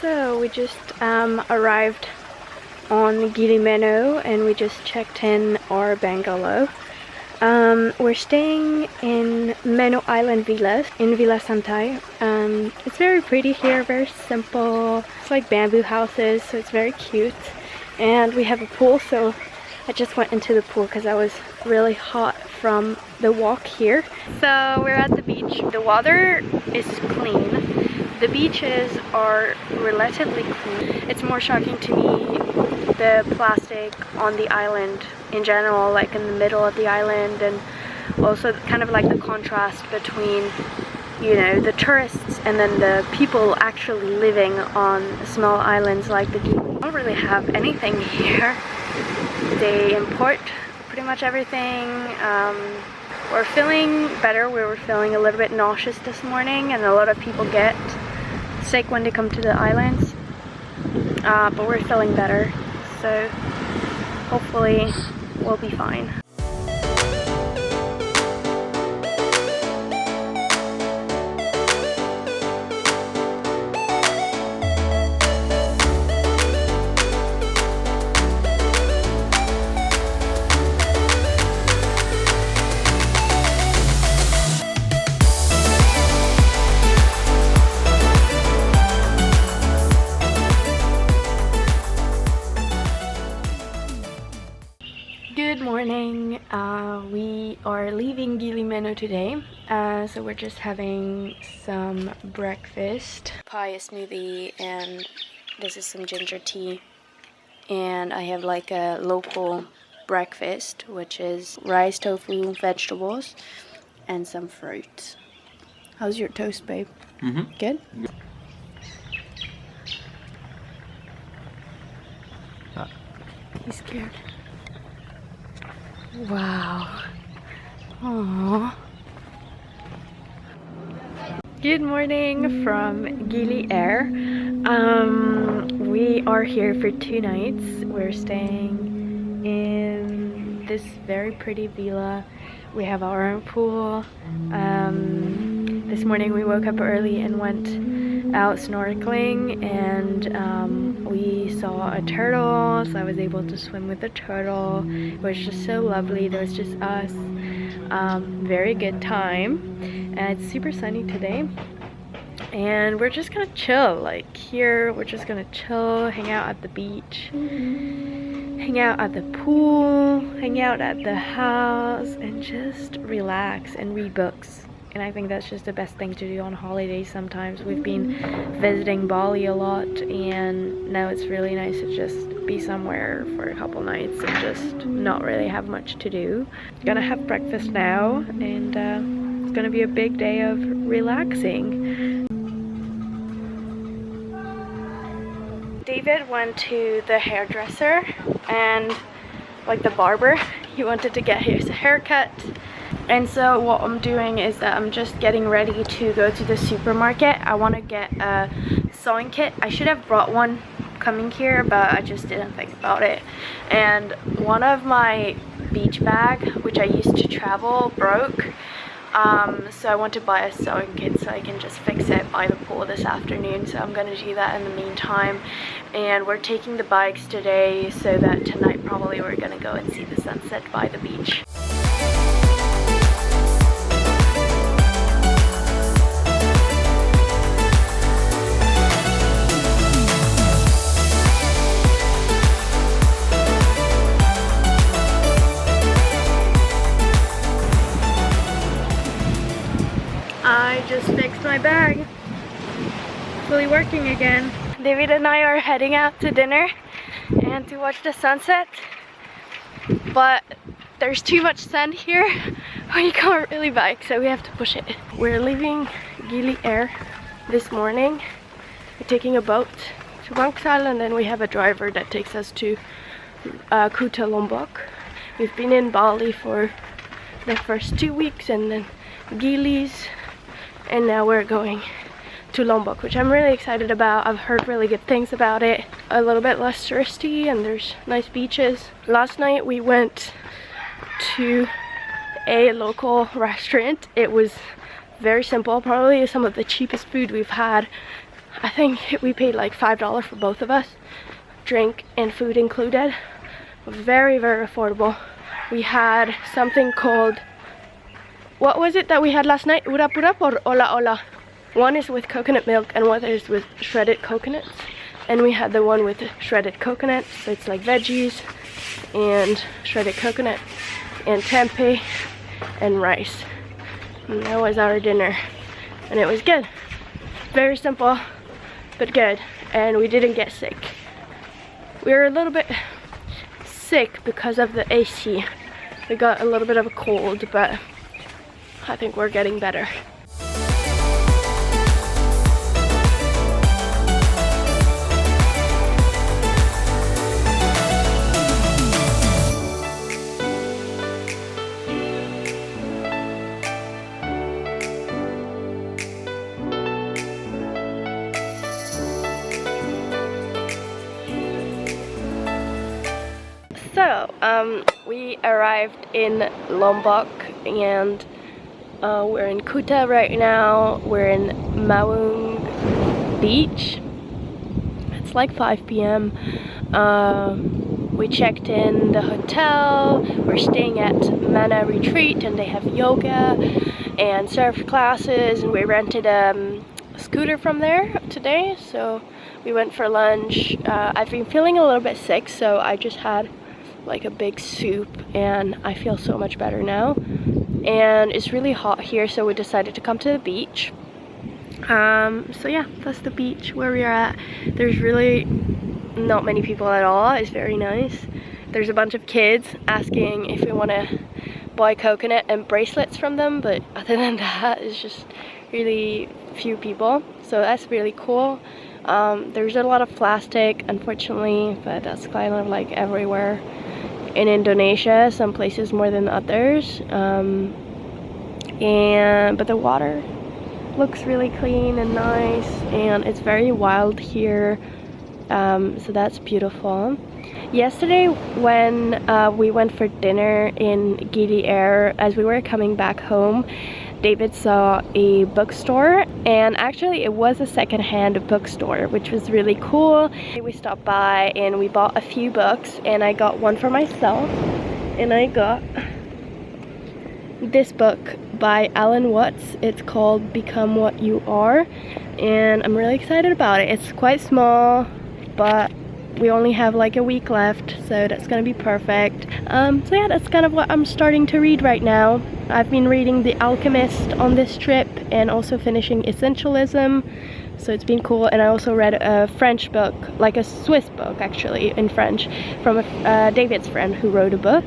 So we just arrived on Gili MENO and we just checked in our bungalow. We're staying in MENO Island Villas in Villa Santai. It's very pretty here, very simple. It's like bamboo houses, so it's very cute. And we have a pool, so I just went into the pool because I was really hot from the walk here. So we're at the beach. The water is clean. The beaches are relatively clean. It's more shocking to me the plastic on the island in general, like in the middle of the island, and also kind of like the contrast between, you know, the tourists and then the people actually living on small islands like the Gili. I don't really have anything here. They import pretty much everything. We're feeling better. We were feeling a little bit nauseous this morning, and a lot of people get sick when they come to the islands, but we're feeling better, so hopefully we'll be fine. Good morning. We are leaving Gili MENO today, so we're just having some breakfast, papaya smoothie, and this is some ginger tea, and I have like a local breakfast, which is rice, tofu, vegetables, and some fruit. How's your toast, babe? Good? He's scared. Wow. Aww. Good morning from Gili Air. We are here for 2 nights. We're staying in this very pretty villa. We have our own pool. This morning we woke up early and went out snorkeling, and we saw a turtle, so I was able to swim with the turtle. It was just so lovely. There was just us. Very good time, and it's super sunny today, and we're just gonna chill. Like here we're just gonna chill, hang out at the beach, hang out at the pool, hang out at the house, and just relax and read books. And I think that's just the best thing to do on holidays sometimes. We've been visiting Bali a lot, and now it's really nice to just be somewhere for a couple nights and just not really have much to do. Gonna have breakfast now, and it's gonna be a big day of relaxing. David went to the hairdresser and like the barber. He wanted to get his haircut. And so what I'm doing is that I'm just getting ready to go to the supermarket. I want to get a sewing kit. I should have brought one coming here, but I just didn't think about it. And one of my beach bag, which I used to travel, broke. So I want to buy a sewing kit so I can just fix it by the pool this afternoon. So I'm going to do that in the meantime. And we're taking the bikes today so that tonight probably we're going to go and see the sunset by the beach. I just fixed my bag. Fully working again. David and I are heading out to dinner and to watch the sunset. But there's too much sand here. We can't really bike, so we have to push it. We're leaving Gili Air this morning. We're taking a boat to Banks Island, and we have a driver that takes us to Kuta Lombok. We've been in Bali for the first 2 weeks, and then Gili's, and now we're going to Lombok, which I'm really excited about. I've heard really good things about it. A little bit less touristy, and there's nice beaches. Last night we went to a local restaurant. It was very simple, probably some of the cheapest food we've had I think we paid like $5 for both of us, drink and food included. Very, very affordable. We had something called, what was it that we had last night? Urap urap or ola ola? One is with coconut milk and one is with shredded coconuts. And we had the one with shredded coconut, so it's like veggies and shredded coconut and tempeh and rice. And that was our dinner. And it was good. Very simple, but good. And we didn't get sick. We were a little bit sick because of the AC. We got a little bit of a cold, but I think we're getting better. So, we arrived in Lombok and we're in Kuta right now. We're in MAWUN beach. It's like 5 p.m. We checked in the hotel. We're staying at MENO retreat and they have yoga and surf classes, and we rented a scooter from there today. So we went for lunch. I've been feeling a little bit sick, so I just had like a big soup and I feel so much better now. And it's really hot here, so we decided to come to the beach. So yeah, that's the beach where we are at. There's really not many people at all. It's very nice. There's a bunch of kids asking if we want to buy coconut and bracelets from them, but other than that, it's just really few people, so that's really cool. There's a lot of plastic, unfortunately, but that's kind of like everywhere in Indonesia, some places more than others. But the water looks really clean and nice, and it's very wild here, so that's beautiful. Yesterday when we went for dinner in Gili Air, as we were coming back home, David saw a bookstore, and actually it was a second-hand bookstore, which was really cool. We stopped by and we bought a few books, and I got one for myself, and I got this book by Alan Watts. It's called Become What You Are, and I'm really excited about it. It's quite small, but we only have like a week left, so that's gonna be perfect. So yeah, that's kind of what I'm starting to read right now. I've been reading The Alchemist on this trip and also finishing Essentialism, so it's been cool. And I also read a French book, like a Swiss book actually, in French, from David's friend who wrote a book.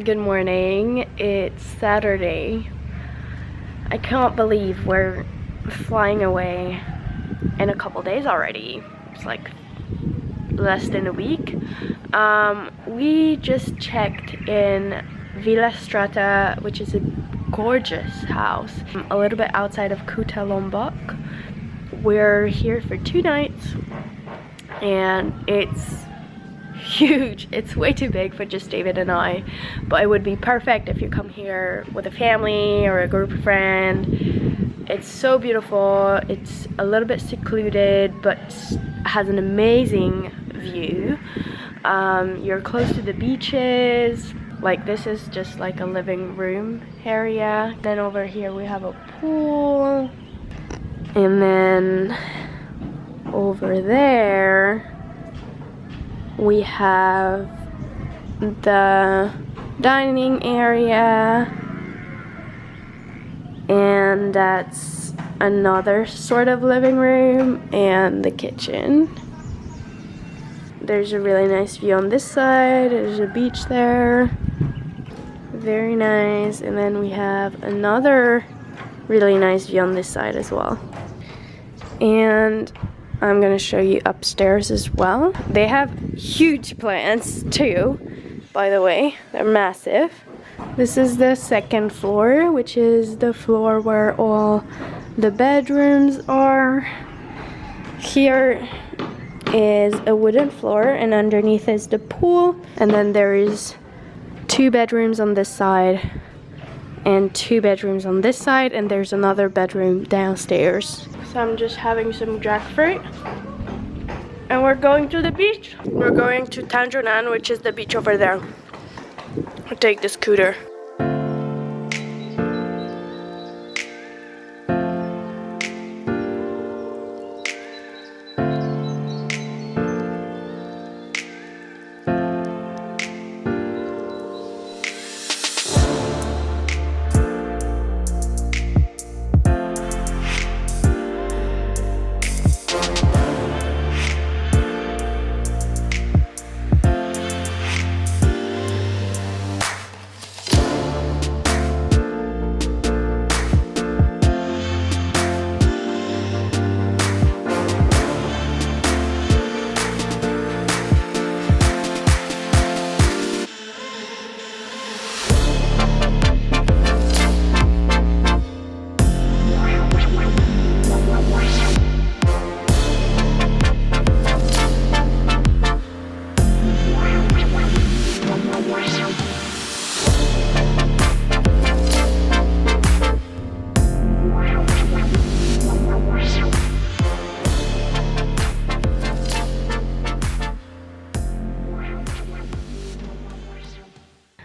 Good morning. It's Saturday. I can't believe we're flying away in a couple days already. It's like less than a week. We just checked in Villa STRATA, which is a gorgeous house a little bit outside of Kuta, Lombok. We're here for 2 nights and it's huge. It's way too big for just David and I, but it would be perfect if you come here with a family or a group of friends. It's so beautiful. It's a little bit secluded, but has an amazing view. You're close to the beaches. Like, this is just like a living room area. Then over here we have a pool, and then over there we have the dining area, and that's another sort of living room, and the kitchen. There's a really nice view on this side. There's a beach there, very nice. And then we have another really nice view on this side as well. And I'm gonna show you upstairs as well. They have huge plants too, by the way. They're massive. This is the second floor, which is the floor where all the bedrooms are. Here is a wooden floor, and underneath is the pool. And then there is 2 bedrooms on this side and 2 bedrooms on this side, and there's another bedroom downstairs. So I'm just having some jackfruit, and we're going to the beach. We're going to Tanjung, which is the beach over there. I'll take the scooter.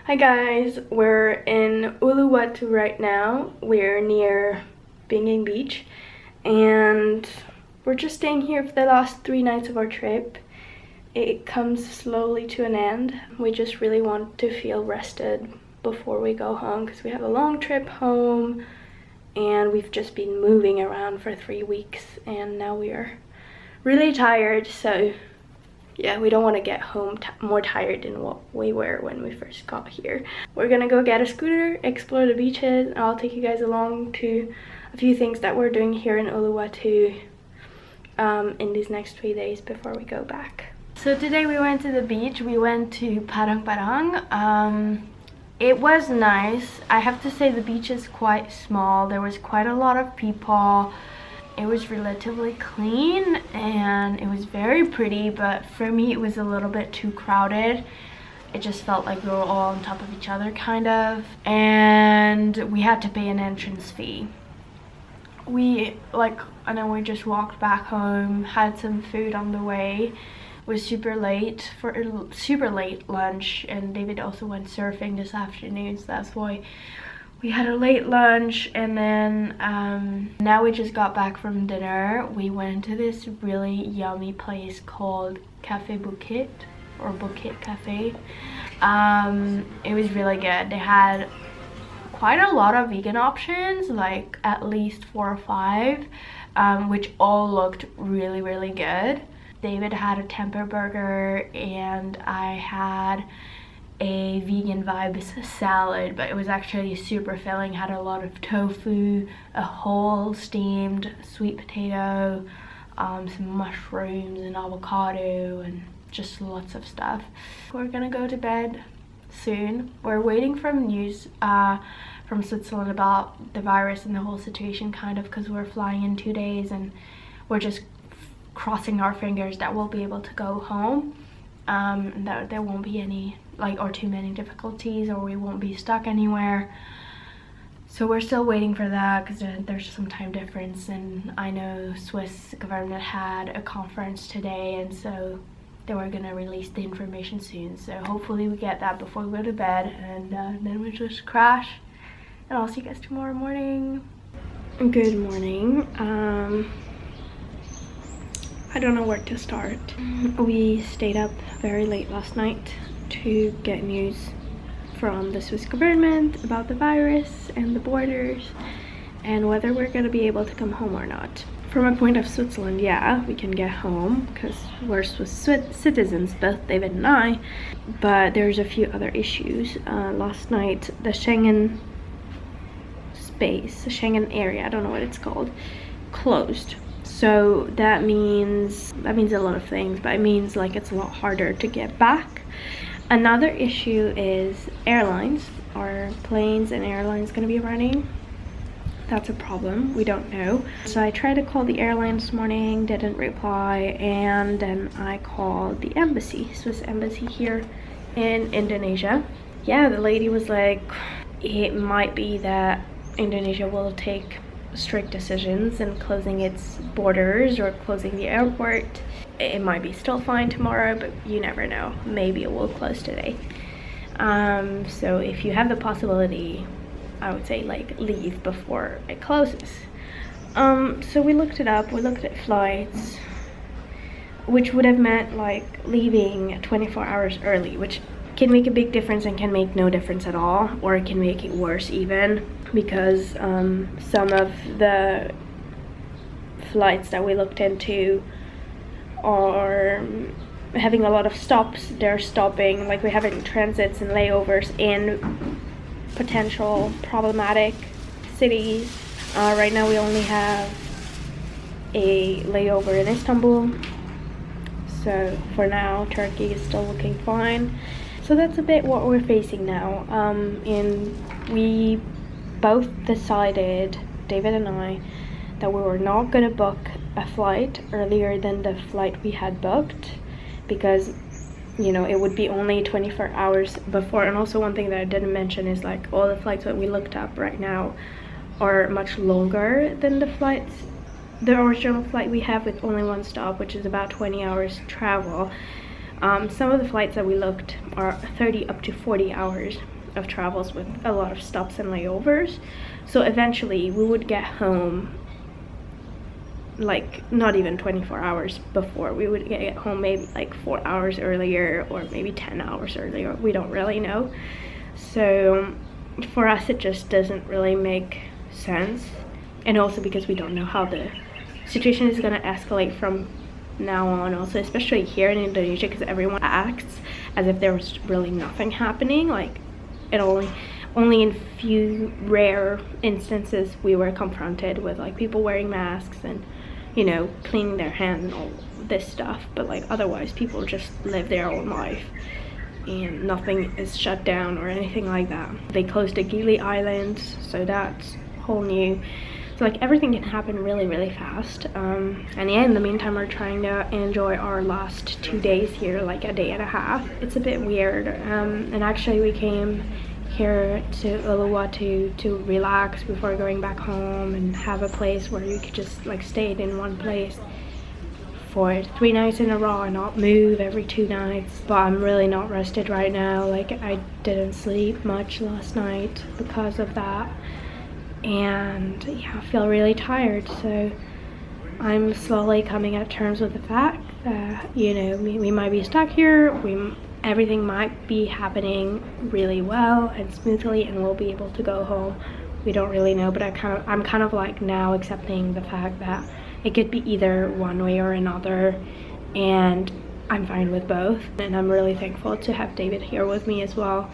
Hi guys, we're in Uluwatu right now. We're near Binging Beach, and we're just staying here for the last 3 nights of our trip. It comes slowly to an end. We just really want to feel rested before we go home, because we have a long trip home and we've just been moving around for 3 weeks, and now we are really tired. So yeah, we don't want to get home more tired than what we were when we first got here. We're gonna go get a scooter, explore the beaches, and I'll take you guys along to a few things that we're doing here in Uluwatu in these next 3 days before we go back. So today we went to the beach. We went to Padang. It was nice. I have to say the beach is quite small. There was quite a lot of people. It was relatively clean and it was very pretty, but for me it was a little bit too crowded. It just felt like we were all on top of each other kind of, and we had to pay an entrance fee. And then we just walked back home, had some food on the way. It was super late for a super late lunch, and David also went surfing this afternoon, so that's why we had a late lunch. And then now we just got back from dinner. We went to this really yummy place called Cafe Bukit, or Bukit Cafe. It was really good. They had quite a lot of vegan options, like at least 4 or 5, which all looked really, really good. David had a temper burger and I had a vegan vibes salad, but it was actually super filling. Had a lot of tofu, a whole steamed sweet potato, some mushrooms and avocado, and just lots of stuff. We're gonna go to bed soon. We're waiting for news from Switzerland about the virus and the whole situation, kind of, because we're flying in 2 days, and we're just crossing our fingers that we'll be able to go home. that there won't be any or too many difficulties, or we won't be stuck anywhere. So we're still waiting for that because there's some time difference, and I know Swiss government had a conference today, and so they were gonna release the information soon. So hopefully we get that before we go to bed, and then we just crash. And I'll see you guys tomorrow morning. Good morning. I don't know where to start. We stayed up very late last night to get news from the Swiss government about the virus and the borders and whether we're going to be able to come home or not. From a point of Switzerland, yeah, we can get home because we're Swiss citizens, both David and I, but there's a few other issues. Last night, the Schengen space, the Schengen area, I don't know what it's called, closed. So that means a lot of things, but it means it's a lot harder to get back. Another issue is airlines. Are planes and airlines going to be running? That's a problem. We don't know. So I tried to call the airline this morning, didn't reply, and then I called the embassy, Swiss embassy here in Indonesia. Yeah, the lady was like, it might be that Indonesia will take strict decisions in closing its borders or closing the airport. It might be still fine tomorrow, but you never know. Maybe it will close today. So if you have the possibility, I would say leave before it closes. So we looked it up. We looked at flights, which would have meant leaving 24 hours early, which can make a big difference and can make no difference at all, or it can make it worse even, because some of the flights that we looked into are having a lot of stops. They're stopping, we're having transits and layovers in potential problematic cities. Right now we only have a layover in Istanbul, so for now Turkey is still looking fine. So that's a bit what we're facing now. And we both decided, David and I, that we were not going to book a flight earlier than the flight we had booked, because it would be only 24 hours before. And also one thing that I didn't mention is all the flights that we looked up right now are much longer than the original flight we have, with only one stop, which is about 20 hours travel. Some of the flights that we looked are 30 up to 40 hours of travels with a lot of stops and layovers. So eventually we would get home not even 24 hours before. We would get home maybe 4 hours earlier, or maybe 10 hours earlier. We don't really know. So for us it just doesn't really make sense, and also because we don't know how the situation is going to escalate from now on, also especially here in Indonesia, because everyone acts as if there was really nothing happening. It only in few rare instances we were confronted with people wearing masks and cleaning their hands and all this stuff, but otherwise people just live their own life and nothing is shut down or anything like that. They closed the Gili Islands, so that's whole new. So everything can happen really, really fast. And yeah, in the meantime, we're trying to enjoy our last 2 days here, a day and a half. It's a bit weird. And actually we came here to Uluwatu to relax before going back home and have a place where you could just stay in one place for 3 nights in a row and not move every 2 nights. But I'm really not rested right now. I didn't sleep much last night because of that. And yeah, I feel really tired, so I'm slowly coming at terms with the fact that we might be stuck here. Everything might be happening really well and smoothly, and we'll be able to go home. We don't really know, but I'm kind of now accepting the fact that it could be either one way or another, and I'm fine with both. And I'm really thankful to have David here with me as well,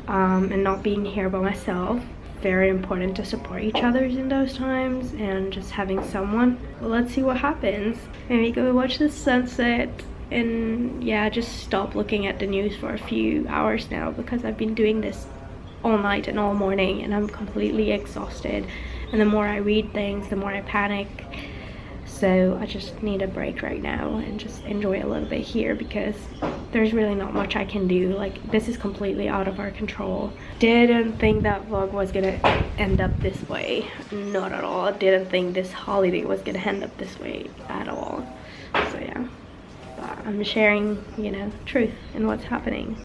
and not being here by myself. Very important to support each other in those times, and just having someone. Well, let's see what happens. Maybe go watch the sunset, and yeah, just stop looking at the news for a few hours now, because I've been doing this all night and all morning and I'm completely exhausted, and the more I read things, the more I panic. So I just need a break right now and just enjoy a little bit here, because there's really not much I can do. Like, this is completely out of our control. Didn't think that vlog was gonna end up this way. Not at all. Didn't think this holiday was gonna end up this way at all. So yeah, but I'm sharing, you know, truth in what's happening.